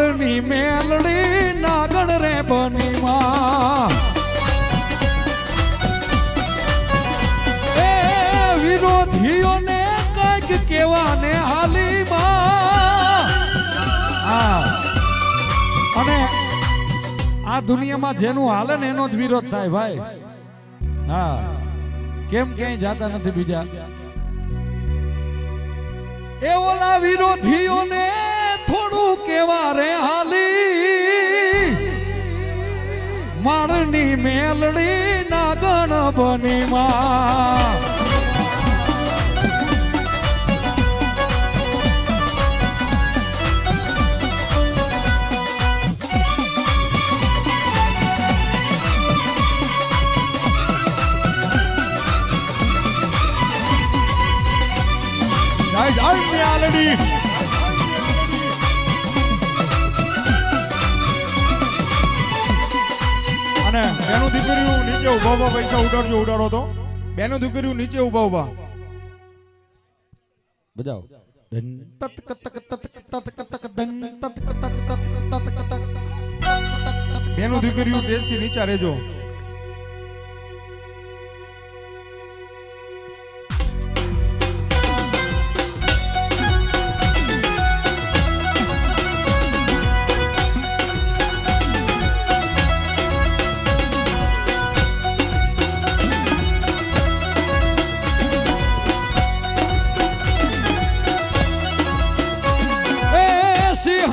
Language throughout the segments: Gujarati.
માળની મેલડી નાગણ રે બની માં એ વિરોધીઓને કઈક કેવાને હાલી માં અને આ દુનિયામાં જેનું હાલે ને એનો જ વિરોધ થાય ભાઈ હા કેમ ક્યાંય જાતા નથી બીજા એ ઓલા વિરોધીઓને થોડું કેવા રે હાલી માળની મેલડી નાગણ બની માં મેલડી અને બેનું દીકરીઓ નીચે ઉભા ઉભા પૈસા ઉડાડો તો બેનું દીકરીઓ નીચે ઉભા ઉભા બજાવો બેનું દીકરીઓ સ્ટેજથી નીચે રહેજો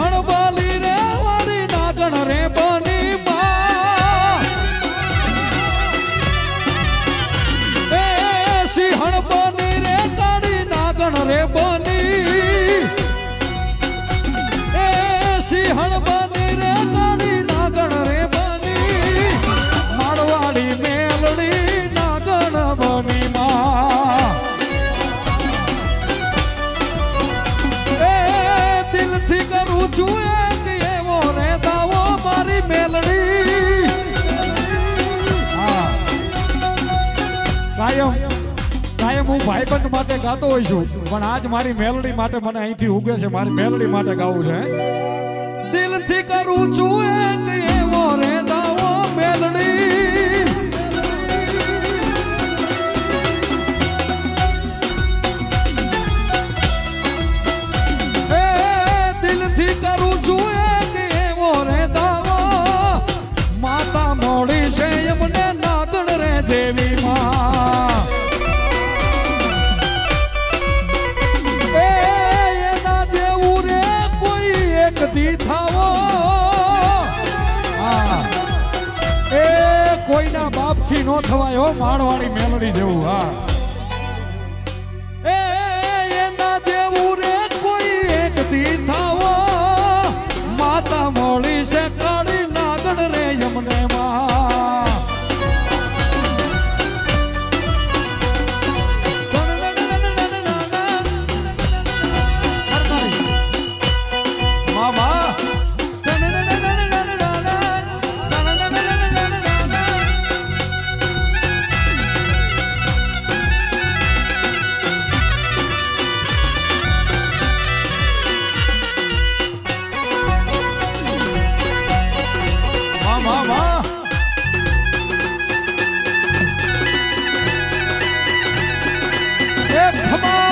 હણબાલી રે વાળી નાગણ રે બની માં એ સિંહણ બની રે કાળી નાગણ રે બની એ સિંહણ બની રે કાળી નાગણ રે બની માળવાડી મેલડી નાગણ બની માં એ દિલથી કરું છું એક એવો રે દાવો મારી મેલડી કાયમ હું ભાઈબંધ માટે ગાતો હોય છું પણ આજ મારી મેલડી માટે મને અહીંથી ઉગે છે મારી મેલડી માટે ગાવું છે દિલથી કરું છું એક એવો રે દાવો મેલડી દિલથી કરું છું એક એવો રે દાવો માતા મોડી છે એમને નાગણ રે જેવી માં એના જેવું રે કોઈ એક દી થાવો એ કોઈના બાપથી નો થવાય હો માળવાળી મેલડી જેવું હા એના જેવું રે કોઈ એક દી થાવો માતા મોળી છે કાળી નાગણ રે યમને માં મામા ખમા